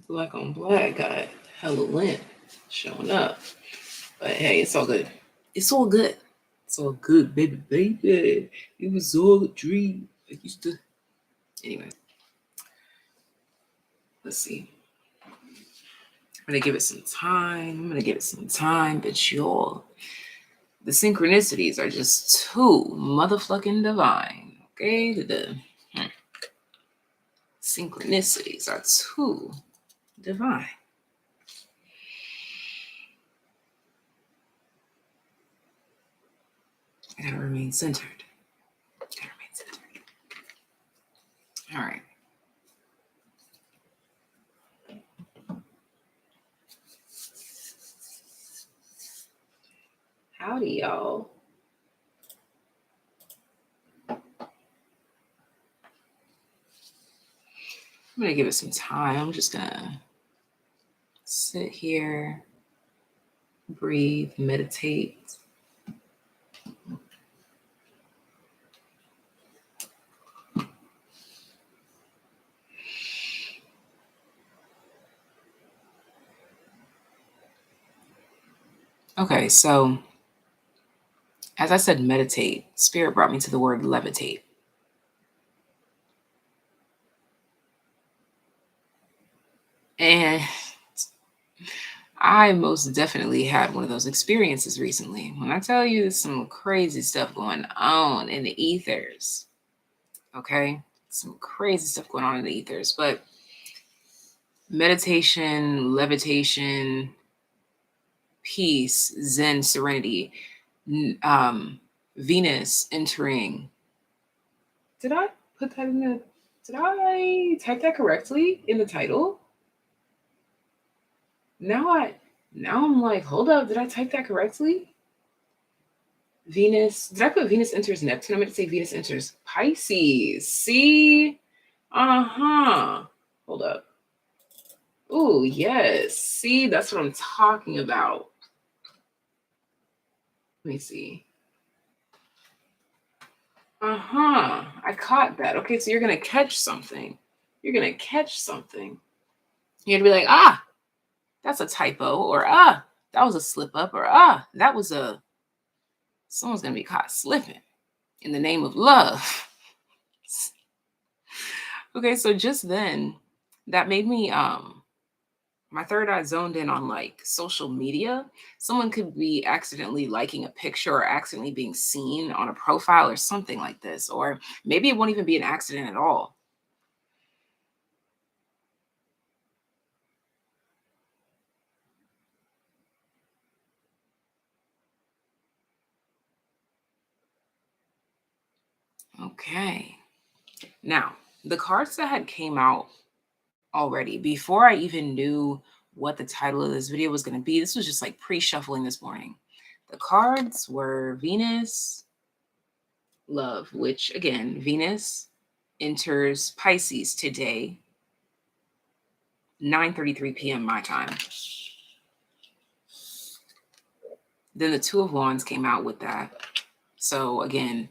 Black on black got hella lint showing up. But hey, it's all good. It's all good. It's all good, baby, baby. It was all a dream. I used to. Anyway, let's see. I'm gonna give it some time. But y'all, the synchronicities are just too motherfucking divine. Okay, the synchronicities are too divine. I gotta remain centered. All right. Howdy, y'all. I'm gonna give it some time. I'm just gonna sit here, breathe, meditate. Okay, so as I said, meditate, Spirit brought me to the word levitate. And I most definitely had one of those experiences recently. When I tell you there's some crazy stuff going on in the ethers, okay? Some crazy stuff going on in the ethers. But meditation, levitation, peace, Zen, serenity, Venus entering. Did I put that in the... Did I type that correctly in the title? Now I'm like, hold up, did I type that correctly? Venus, did I put Venus enters Neptune? I meant to say Venus enters Pisces. See? Uh-huh. Hold up. Ooh, yes. See, that's what I'm talking about. Let me see. Uh-huh. I caught that. Okay, so you're going to catch something. You're going to catch something. You're going to be like, that's a typo, or that was a slip up, or that was someone's going to be caught slipping in the name of love. Okay, so just then, that made me, my third eye zoned in on like social media. Someone could be accidentally liking a picture or accidentally being seen on a profile or something like this, or maybe it won't even be an accident at all. Okay. Now, the cards that had came out already before I even knew what the title of this video was going to be, this was just like pre-shuffling this morning. The cards were Venus, love, which again, Venus enters Pisces today, 9:33 p.m. my time. Then the Two of Wands came out with that. So again,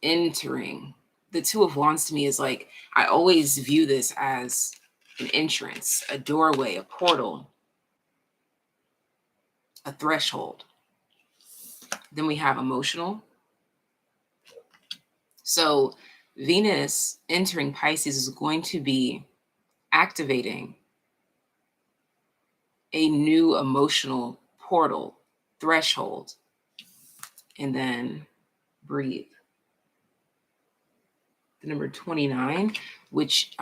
entering. The Two of Wands to me is like, I always view this as an entrance, a doorway, a portal, a threshold. Then we have emotional. So Venus entering Pisces is going to be activating a new emotional portal, threshold, and then breathe. The number 29, which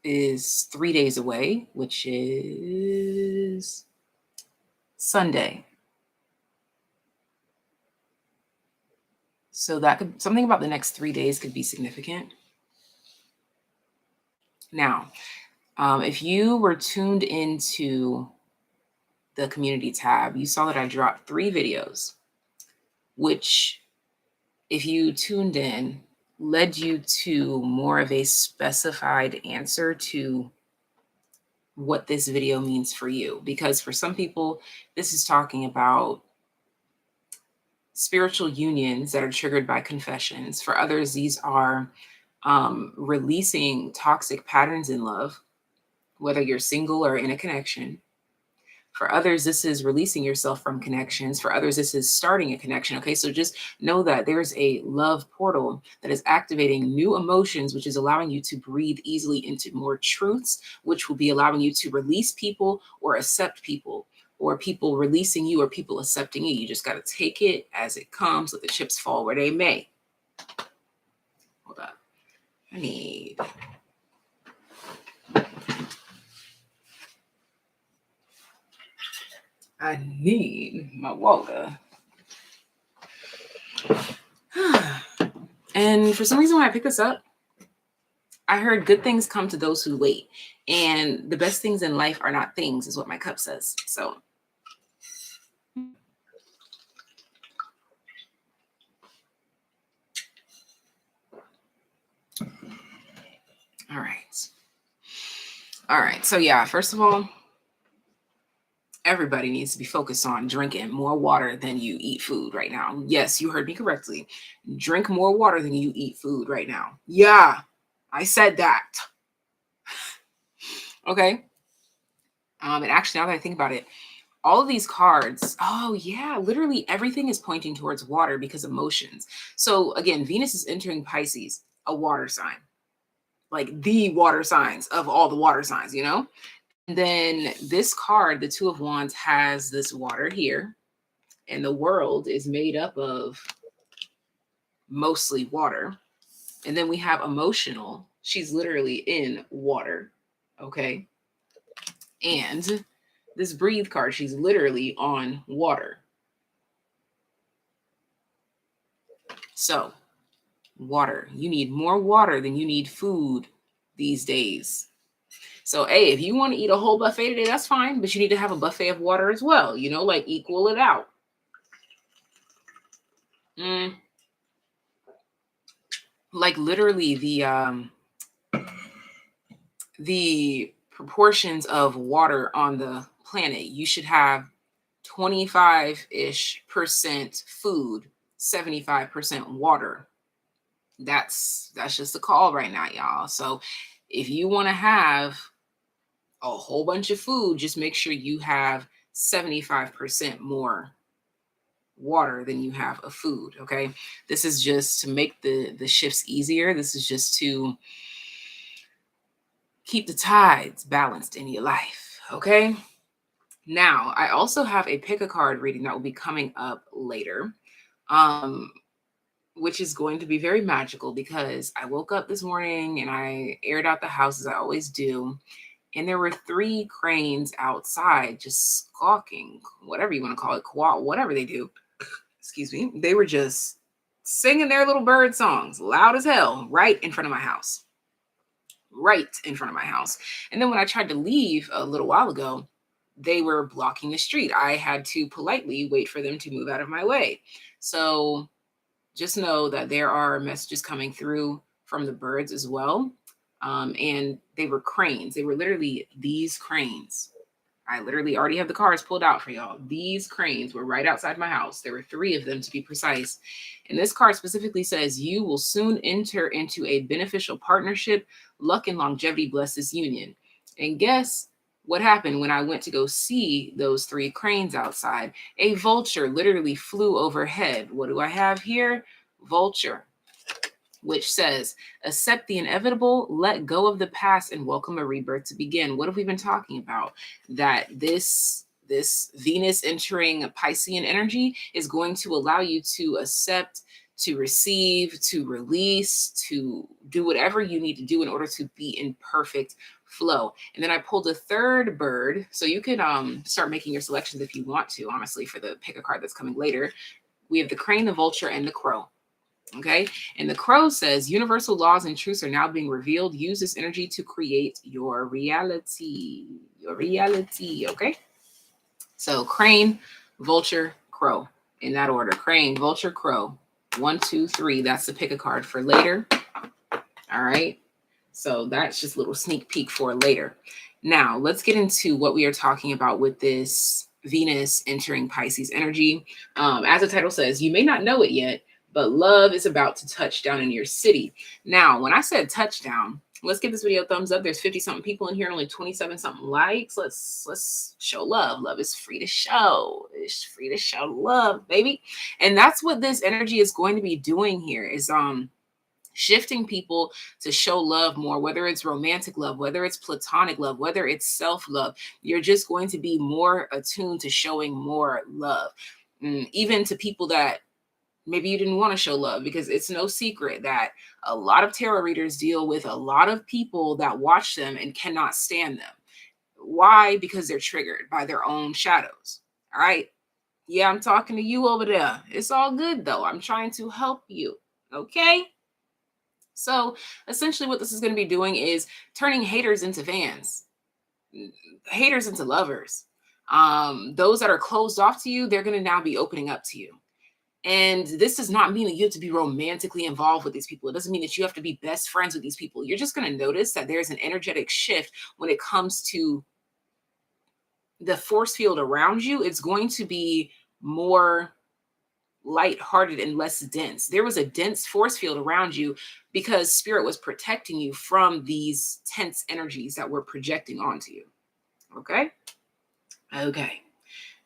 is 3 days away, which is Sunday. So that could, something about the next 3 days could be significant. Now, if you were tuned into the community tab, you saw that I dropped 3 videos, which, if you tuned in, led you to more of a specified answer to what this video means for you. Because for some people, this is talking about spiritual unions that are triggered by confessions. For others, these are releasing toxic patterns in love, whether you're single or in a connection. For others, this is releasing yourself from connections. For others, this is starting a connection. Okay, so just know that there's a love portal that is activating new emotions, which is allowing you to breathe easily into more truths, which will be allowing you to release people or accept people, or people releasing you or people accepting you. You just got to take it as it comes, let the chips fall where they may. Hold up. I need my water. And for some reason, when I picked this up, I heard good things come to those who wait. And the best things in life are not things, is what my cup says. So, all right. All right. So, yeah, first of all, everybody needs to be focused on drinking more water than you eat food right now. Yes, you heard me correctly. Drink more water than you eat food right now. Yeah, I said that. Okay. And actually, now that I think about it, all of these cards, oh yeah, literally everything is pointing towards water because emotions. So again, Venus is entering Pisces, a water sign, like the water signs of all the water signs, you know? And then this card, the Two of Wands, has this water here, and the world is made up of mostly water. And then we have emotional. She's literally in water. Okay. And this breathe card, she's literally on water. So, water. You need more water than you need food these days. So, hey, if you want to eat a whole buffet today, that's fine, but you need to have a buffet of water as well, you know, like equal it out. Like literally the proportions of water on the planet, you should have 25-ish% food, 75% water. That's just a call right now, y'all. So if you want to have a whole bunch of food, just make sure you have 75% more water than you have of food. Okay. This is just to make the shifts easier. This is just to keep the tides balanced in your life. Okay. Now, I also have a pick a card reading that will be coming up later, which is going to be very magical because I woke up this morning and I aired out the house as I always do. And there were 3 cranes outside just squawking, whatever you want to call it, whatever they do. Excuse me. They were just singing their little bird songs loud as hell right in front of my house. Right in front of my house. And then when I tried to leave a little while ago, they were blocking the street. I had to politely wait for them to move out of my way. So just know that there are messages coming through from the birds as well. And they were cranes. They were literally these cranes. I literally already have the cards pulled out for y'all. These cranes were right outside my house. There were 3 of them to be precise. And this card specifically says, you will soon enter into a beneficial partnership. Luck and longevity bless this union. And guess what happened when I went to go see those 3 cranes outside? A vulture literally flew overhead. What do I have here? Vulture, which says, accept the inevitable, let go of the past, and welcome a rebirth to begin. What have we been talking about? That this Venus entering Piscean energy is going to allow you to accept, to receive, to release, to do whatever you need to do in order to be in perfect flow. And then I pulled a 3rd bird. So you can start making your selections if you want to, honestly, for the pick a card that's coming later. We have the crane, the vulture, and the crow. Okay. And the crow says, universal laws and truths are now being revealed. Use this energy to create your reality. Your reality. Okay. So crane, vulture, crow, in that order. Crane, vulture, crow. 1, 2, 3. That's the pick a card for later. All right. So that's just a little sneak peek for later. Now let's get into what we are talking about with this Venus entering Pisces energy. As the title says, you may not know it yet, but love is about to touch down in your city. Now, when I said touchdown, Let's give this video a thumbs up. There's 50 something people in here, only 27 something likes. Let's show love. Love is free to show. It's free to show love, baby. And that's what this energy is going to be doing here is shifting people to show love more, whether it's romantic love, whether it's platonic love, whether it's self-love. You're just going to be more attuned to showing more love, even to people that maybe you didn't want to show love, because it's no secret that a lot of tarot readers deal with a lot of people that watch them and cannot stand them. Why? Because they're triggered by their own shadows. All right. Yeah, I'm talking to you over there. It's all good though. I'm trying to help you. Okay. So essentially what this is going to be doing is turning haters into fans, haters into lovers. Those that are closed off to you, they're going to now be opening up to you. And this does not mean that you have to be romantically involved with these people. It doesn't mean that you have to be best friends with these people. You're just going to notice that there's an energetic shift when it comes to the force field around you. It's going to be more lighthearted and less dense. There was a dense force field around you because spirit was protecting you from these tense energies that were projecting onto you. Okay. Okay.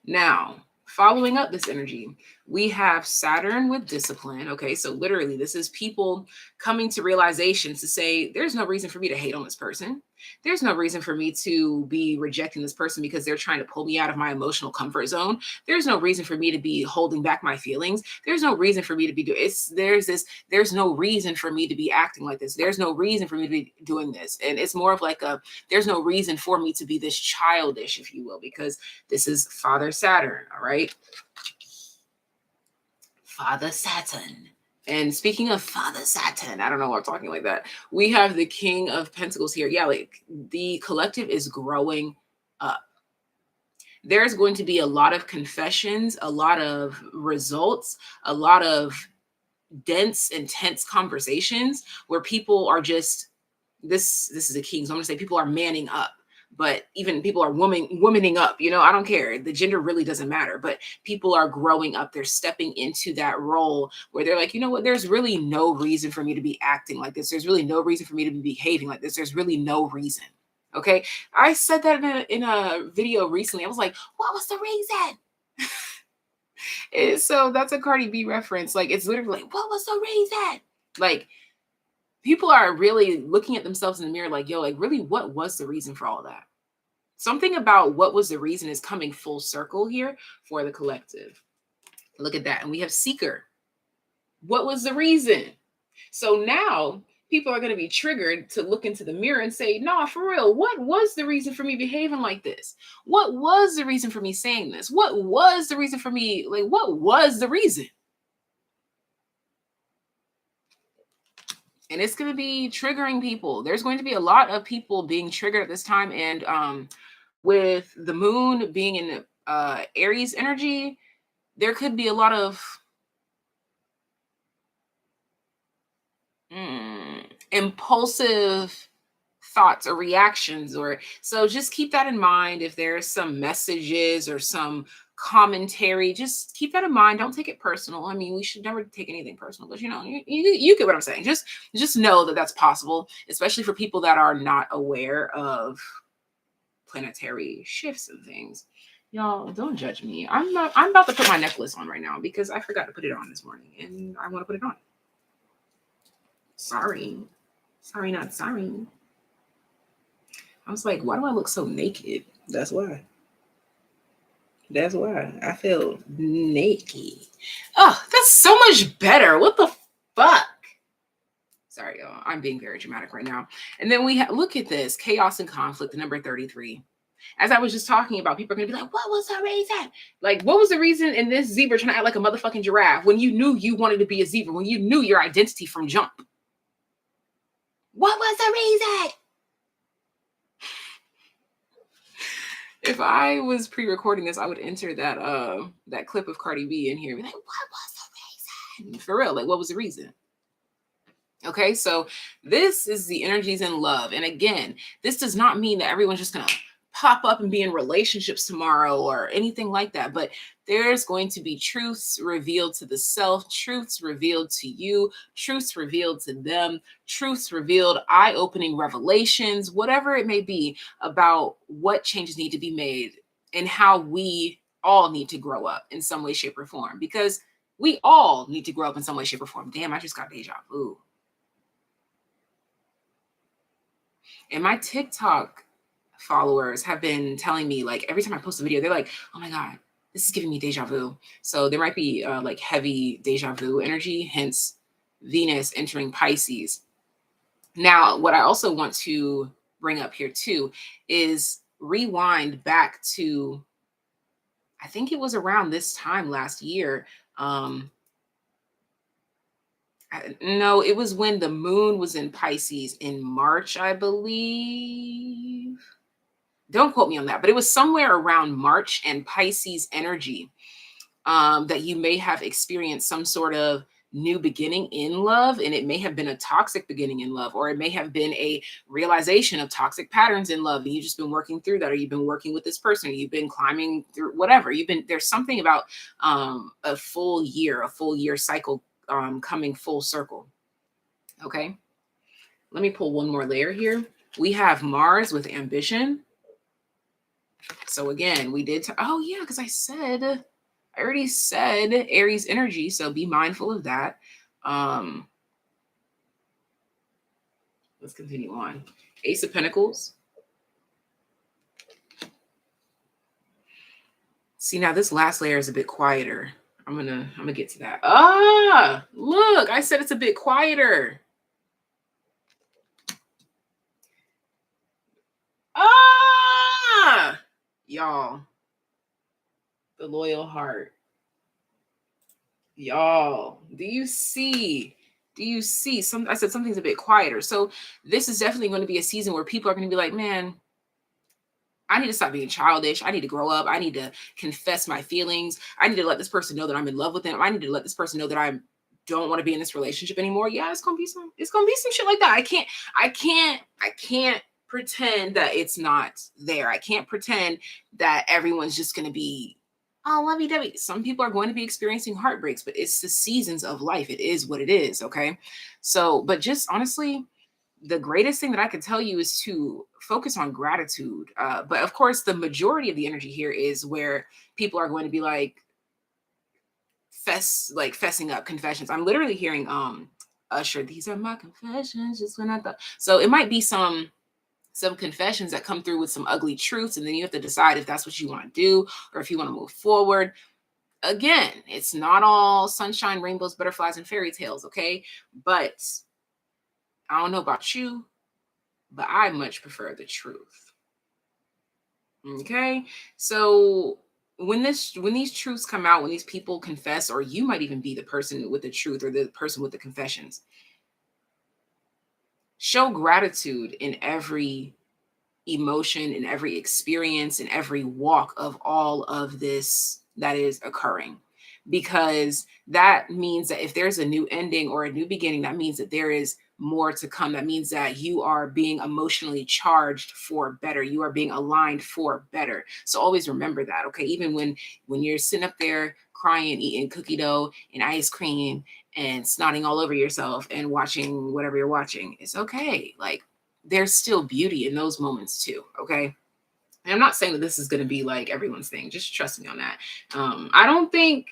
Now, following up this energy, we have Saturn with discipline. Okay, so literally this is people coming to realizations to say, there's no reason for me to hate on this person. There's no reason for me to be rejecting this person because they're trying to pull me out of my emotional comfort zone. There's no reason for me to be holding back my feelings. There's no reason for me to be doing there's no reason for me to be acting like this. There's no reason for me to be doing this. And it's more of like there's no reason for me to be this childish, if you will, because this is Father Saturn. All right. Father Saturn. And speaking of Father Saturn, I don't know why I'm talking like that. We have the King of Pentacles here. Yeah, like the collective is growing up. There's going to be a lot of confessions, a lot of results, a lot of dense, intense conversations where people are just, this is a king. So I'm going to say people are manning up. But even people are womaning up, you know, I don't care. The gender really doesn't matter, but people are growing up. They're stepping into that role where they're like, you know what, there's really no reason for me to be acting like this. There's really no reason for me to be behaving like this. There's really no reason. Okay. I said that in a video recently. I was like, what was the reason? So that's a Cardi B reference. Like, it's literally like, what was the reason? Like, people are really looking at themselves in the mirror like, yo, like really, what was the reason for all that? Something about what was the reason is coming full circle here for the collective. Look at that. And we have Seeker. What was the reason? So now people are going to be triggered to look into the mirror and say, nah, for real, what was the reason for me behaving like this? What was the reason for me saying this? What was the reason for me? Like, what was the reason? And it's going to be triggering people. There's going to be a lot of people being triggered at this time. And with the moon being in Aries energy, there could be a lot of impulsive thoughts or reactions. Or so just keep that in mind. If there's some messages or some commentary, just keep that in mind. Don't take it personal. I mean, we should never take anything personal, but you know, you get what I'm saying. Just know that that's possible, especially for people that are not aware of planetary shifts and things. Y'all, don't judge me. I'm about to put my necklace on right now because I forgot to put it on this morning and I want to put it on. Sorry, not sorry. I was like, why do I look so naked? That's why. I feel naked. Oh, that's so much better. What the fuck? Sorry, y'all. I'm being very dramatic right now. And then we look at this. Chaos and conflict, number 33. As I was just talking about, people are going to be like, what was the reason? Like, what was the reason in this zebra trying to act like a motherfucking giraffe when you knew you wanted to be a zebra, when you knew your identity from jump? What was the reason? If I was pre-recording this, I would enter that clip of Cardi B in here. Be like, what was the reason? For real, like, what was the reason? Okay, so this is the energies in love. And again, this does not mean that everyone's just going to pop up and be in relationships tomorrow or anything like that. But there's going to be truths revealed to the self, truths revealed to you, truths revealed to them, truths revealed, eye opening revelations, whatever it may be about what changes need to be made and how we all need to grow up in some way, shape, or form. Because we all need to grow up in some way, shape, or form. Damn, I just got deja vu. And my TikTok followers have been telling me, like, every time I post a video, they're like, oh my God, this is giving me deja vu. So there might be like heavy deja vu energy, hence Venus entering Pisces. Now, what I also want to bring up here too is rewind back to, I think it was around this time last year. No, it was when the moon was in Pisces in March, I believe. Don't quote me on that, but it was somewhere around March and Pisces energy, that you may have experienced some sort of new beginning in love. And it may have been a toxic beginning in love, or it may have been a realization of toxic patterns in love. And you've just been working through that, or you've been working with this person, or you've been climbing through whatever. There's something about a full year cycle coming full circle. Okay. Let me pull one more layer here. We have Mars with ambition. So again, we did. Oh yeah, because I already said Aries energy. So be mindful of that. Let's continue on. Ace of Pentacles. See, now this last layer is a bit quieter. I'm gonna get to that. Ah, look, I said it's a bit quieter. Ah, y'all, the loyal heart. Y'all, do you see? Do you see? I said something's a bit quieter. So this is definitely going to be a season where people are going to be like, man, I need to stop being childish. I need to grow up. I need to confess my feelings. I need to let this person know that I'm in love with them. I need to let this person know that I don't want to be in this relationship anymore. Yeah, it's gonna be some shit like that. I can't pretend that it's not there. I can't pretend that everyone's just gonna be oh lovey dovey. Some people are going to be experiencing heartbreaks, but it's the seasons of life. It is what it is. Okay. So, but just honestly, the greatest thing that I can tell you is to focus on gratitude. But of course, the majority of the energy here is where people are going to be like fessing up confessions. I'm literally hearing Usher, these are my confessions, just when I thought. So it might be some confessions that come through with some ugly truths, and then you have to decide if that's what you want to do or if you want to move forward. Again, it's not all sunshine, rainbows, butterflies, and fairy tales, okay? But I don't know about you, but I much prefer the truth. Okay. So when these truths come out, when these people confess, or you might even be the person with the truth or the person with the confessions, show gratitude in every emotion, in every experience, in every walk of all of this that is occurring. Because that means that if there's a new ending or a new beginning, that means that there is more to come. That means that you are being emotionally charged for better. You are being aligned for better. So always remember that, okay? Even when you're sitting up there crying, eating cookie dough and ice cream and snotting all over yourself and watching whatever you're watching, it's okay. Like there's still beauty in those moments too. Okay. And I'm not saying that this is going to be like everyone's thing. Just trust me on that. I don't think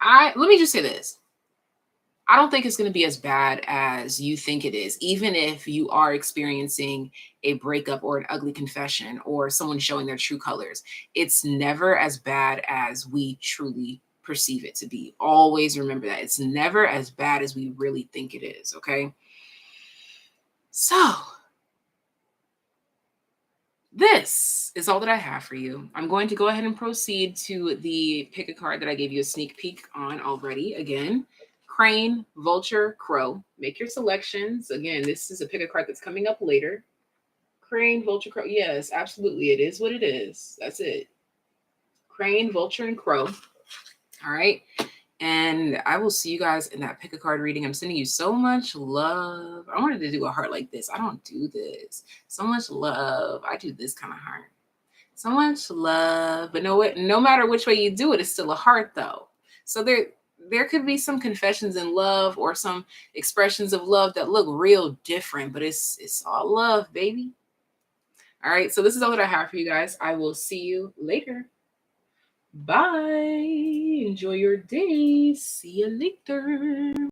let me just say this. I don't think it's going to be as bad as you think it is, even if you are experiencing a breakup or an ugly confession or someone showing their true colors. It's never as bad as we truly perceive it to be. Always remember that. It's never as bad as we really think it is. Okay. So, this is all that I have for you. I'm going to go ahead and proceed to the pick a card that I gave you a sneak peek on already. Again, Crane, Vulture, Crow. Make your selections. Again, this is a pick a card that's coming up later. Crane, Vulture, Crow. Yes, absolutely. It is what it is. That's it. Crane, Vulture, and Crow. All right. And I will see you guys in that pick a card reading. I'm sending you so much love. I wanted to do a heart like this. I don't do this. So much love. I do this kind of heart. So much love. But no matter which way you do it, it's still a heart though. So there could be some confessions in love or some expressions of love that look real different, but it's all love, baby. All right. So this is all that I have for you guys. I will see you later. Bye. Enjoy your day. See you later.